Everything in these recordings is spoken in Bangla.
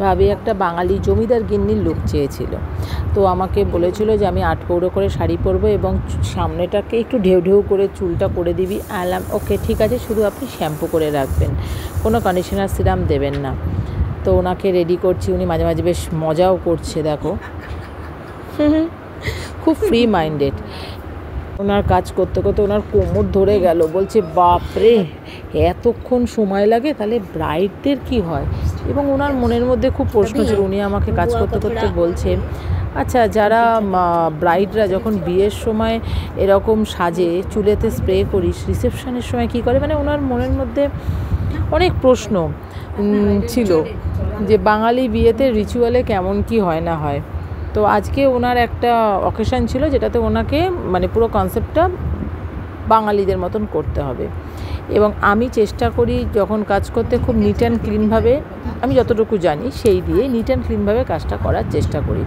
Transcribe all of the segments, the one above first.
ভাবি একটা বাঙালি জমিদার গিন্নির লুক চেয়েছিল। তো আমাকে বলেছিল যে আমি 8 কৌড়ো করে শাড়ি পরবো এবং সামনেটাকে একটু ঢেউ ঢেউ করে চুলটা করে দিবি। আলাম ওকে ঠিক আছে, শুধু আপনি শ্যাম্পু করে রাখবেন, কোনো কন্ডিশনার সিরাম দেবেন না। তো ওনাকে রেডি করছি, উনি মাঝে মাঝে বেশ মজাও করছে, দেখো খুব ফ্রি মাইন্ডেড। ওনার কাজ করতে করতে ওনার কোমর ধরে গেল, বলছে বাপরে এতক্ষণ সময় লাগে, তাহলে ব্রাইডদের কি হয়? এবং ওনার মনের মধ্যে খুব প্রশ্ন ছিল। উনি আমাকে কাজ করতে করতে বলছে, আচ্ছা যারা ব্রাইডরা যখন বিয়ের সময় এরকম সাজে, চুলেতে স্প্রে করিস, রিসেপশনের সময় কি করে? মানে ওনার মনের মধ্যে অনেক প্রশ্ন ছিল যে বাঙালি বিয়েতে রিচুয়ালে কেমন কি হয় না হয়। তো আজকে ওনার একটা অকেশন ছিল যেটাতে ওনাকে মানে পুরো কনসেপ্টটা বাঙালিদের মতন করতে হবে। এবং আমি চেষ্টা করি যখন কাজ করতে খুব নিট অ্যান্ড ক্লিনভাবে, আমি যতটুকু জানি সেই দিয়ে নিট অ্যান্ড ক্লিনভাবে কাজটা করার চেষ্টা করি।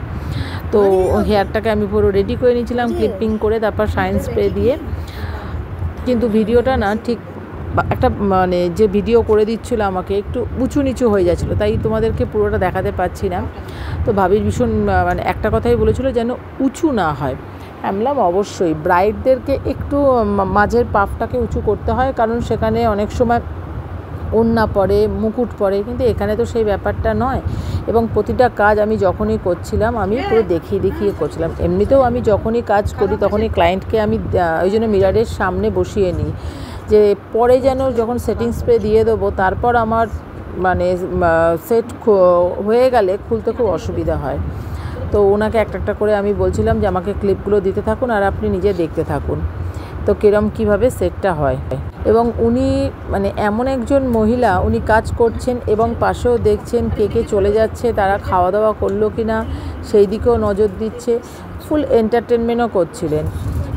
তো হেয়ারটাকে আমি পুরো রেডি করে নিয়েছিলাম ক্লিপিং করে, তারপর শাইন স্প্রে দিয়ে। কিন্তু ভিডিওটা না ঠিক একটা মানে যে ভিডিও করে দিচ্ছিলো আমাকে একটু উঁচু নিচু হয়ে যাচ্ছিলো, তাই তোমাদেরকে পুরোটা দেখাতে পারছি না। তো ভাবির ভীষণ মানে একটা কথাই বলেছিল যেন উঁচু না হয়। বললাম অবশ্যই ব্রাইডদেরকে একটু মাঝের পাফটাকে উঁচু করতে হয়, কারণ সেখানে অনেক সময় ওড়না পরে, মুকুট পরে, কিন্তু এখানে তো সেই ব্যাপারটা নয়। এবং প্রতিটা কাজ আমি যখনই করছিলাম আমি পুরো দেখিয়ে দেখিয়ে করছিলাম। এমনিতেও আমি যখনই কাজ করি তখনই ক্লায়েন্টকে আমি ওই জন্য মিররের সামনে বসিয়ে নিই, যে পরে যেন যখন সেটিং স্প্রে দিয়ে দেবো তারপর আমার মানে সেট হয়ে গেলে খুলতে খুব অসুবিধা হয়। তো ওনাকে একটা একটা করে আমি বলছিলাম যে আমাকে ক্লিপগুলো দিতে থাকুন আর আপনি নিজে দেখতে থাকুন তো কিরম কীভাবে সেটটা হয়। এবং উনি মানে এমন একজন মহিলা, উনি কাজ করছেন এবং পাশেও দেখছেন কে কে চলে যাচ্ছে, তারা খাওয়া দাওয়া করলো কি না সেই দিকেও নজর দিচ্ছে, ফুল এন্টারটেনমেন্টও করছিলেন।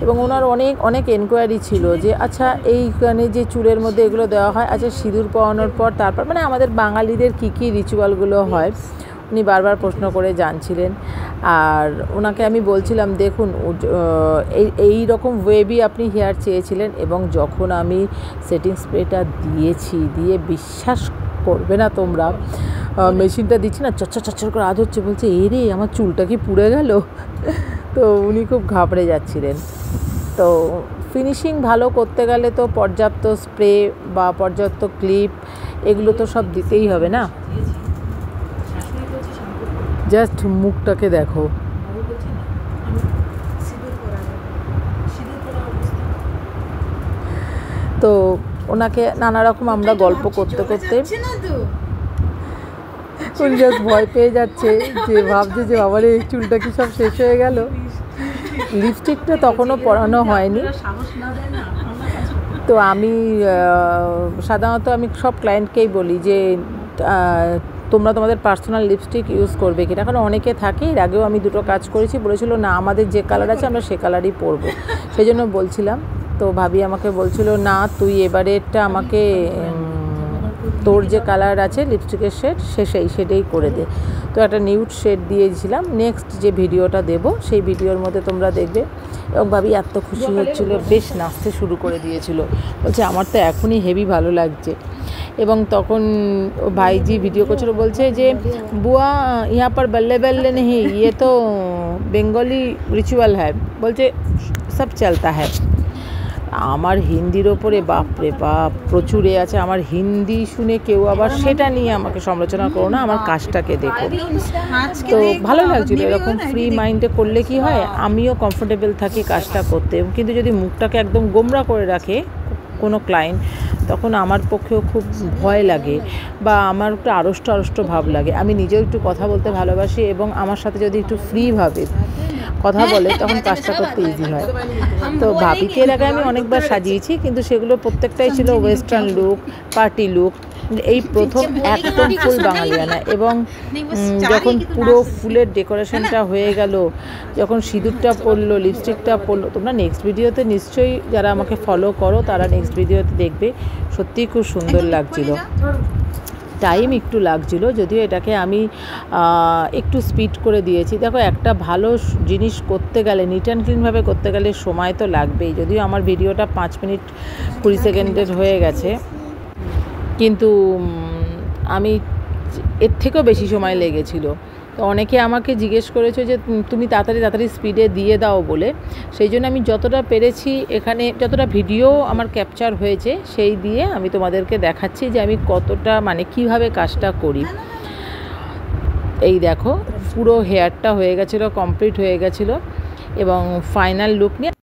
এবং ওনার অনেক অনেক এনকোয়ারি ছিল যে আচ্ছা এইখানে যে চুলের মধ্যে এগুলো দেওয়া হয়, আচ্ছা সিঁদুর পরানোর পর তারপর মানে আমাদের বাঙালিদের কী কী রিচুয়ালগুলো হয় উনি বারবার প্রশ্ন করে জানছিলেন। আর ওনাকে আমি বলছিলাম দেখুন এই রকম ওয়েবি আপনি হেয়ার চেয়েছিলেন, এবং যখন আমি সেটিং স্প্রেটা দিয়েছি, দিয়ে বিশ্বাস করবে না তোমরা, মেশিনটা দিচ্ছি না চচ্চর চচ্চর করে আওয়াজ হচ্ছে, বলছে এই রে আমার চুলটা কি পুড়ে গেল? তো উনি খুব ঘাবড়ে যাচ্ছিলেন। তো ফিনিশিং ভালো করতে গেলে তো পর্যাপ্ত স্প্রে বা পর্যাপ্ত ক্লিপ এগুলো তো সব দিতেই হবে না। জাস্ট মুখটাকে দেখো, তো ওনাকে নানা রকম আমরা গল্প করতে করতে উনি জাস্ট ভয় পেয়ে যাচ্ছে, যে ভাবছে যে বাবার এই চুলটা কি সব শেষ হয়ে গেল। লিপস্টিকটা তখনও পরানো হয়নি। তো আমি সাধারণত আমি সব ক্লায়েন্টকেই বলি যে তোমরা তোমাদের পার্সোনাল লিপস্টিক ইউজ করবে কিনা, কারণ অনেকে থাকে, এর আগেও আমি দুটো কাজ করেছি, বলেছিল না আমাদের যে কালার আছে আমরা সে কালারই পরবো, সেই জন্য বলছিলাম। তো ভাবি আমাকে বলছিল না তুই এবারেরটা আমাকে তোর যে কালার আছে লিপস্টিকের শেড সেটাই করে দে। তো একটা নিউড শেড দিয়েছিলাম। নেক্সট যে ভিডিওটা দেব সেই ভিডিওর মধ্যে তোমরা দেখবে। এবং ভাবি এত খুশি হচ্ছিলো, বেশ নাচতে শুরু করে দিয়েছিল, বলছে আমার তো এখনই হেভি ভালো লাগছে। এবং তখন ভাইজি ভিডিও করছিল, বলছে যে বুয়া ইহা পর বল্লে বল্লে নেই, ইয়ে তো বেঙ্গলি রিচুয়াল হ্যায়, বলছে সব চলতা হ্যায়। আমার হিন্দির ওপরে বাপরে বাপ প্রচুর আছে, আমার হিন্দি শুনে কেউ আবার সেটা নিয়ে আমাকে সমালোচনা করো না, আমার কাজটাকে দেখো। তো ভালো লাগছিল এরকম ফ্রি মাইন্ডে করলে কি হয়, আমিও কমফোর্টেবল থাকি কাজটা করতে। কিন্তু যদি মুখটাকে একদম গোমরা করে রাখে কোনো ক্লায়েন্ট, তখন আমার পক্ষেও খুব ভয় লাগে বা আমার একটু আড়ষ্ট আড়ষ্ট ভাব লাগে। আমি নিজেও একটু কথা বলতে ভালোবাসি, এবং আমার সাথে যদি একটু ফ্রিভাবে কথা বলে তখন কাজটা করতে ইজি হয়। তো ভাবিকে এর আগে আমি অনেকবার সাজিয়েছি, কিন্তু সেগুলো প্রত্যেকটাই ছিল ওয়েস্টার্ন লুক, পার্টি লুক। এই প্রথম একদম ফুল বাঙালিয়ানা। এবং যখন পুরো ফুলের ডেকোরেশনটা হয়ে গেল, যখন সিঁদুরটা পড়লো, লিপস্টিকটা পড়লো, তোমরা নেক্সট ভিডিওতে নিশ্চয়ই যারা আমাকে ফলো করো তারা নেক্সট ভিডিওতে দেখবে, সত্যিই খুব সুন্দর লাগছিল। টাইম একটু লাগছিল, যদিও এটাকে আমি একটু স্পিড করে দিয়েছি। দেখো একটা ভালো জিনিস করতে গেলে, নিট অ্যান্ড ক্লিনভাবে করতে গেলে সময় তো লাগবেই। যদিও আমার ভিডিওটা 5 মিনিট 20 সেকেন্ডের হয়ে গেছে, কিন্তু আমি এর থেকেও বেশি সময় লেগেছিল। তো অনেকে আমাকে জিজ্ঞেস করেছে যে তুমি তাড়াতাড়ি স্পিডে দিয়ে দাও বলে। সেই জন্য আমি যতটা পেরেছি এখানে, যতটা ভিডিও আমার ক্যাপচার হয়েছে সেই দিয়ে আমি তোমাদেরকে দেখাচ্ছি যে আমি কতটা মানে কিভাবে কাজটা করি। এই দেখো পুরো হেয়ারটা হয়ে গেছিলো, কমপ্লিট হয়ে গেছিলো এবং ফাইনাল লুক নিয়ে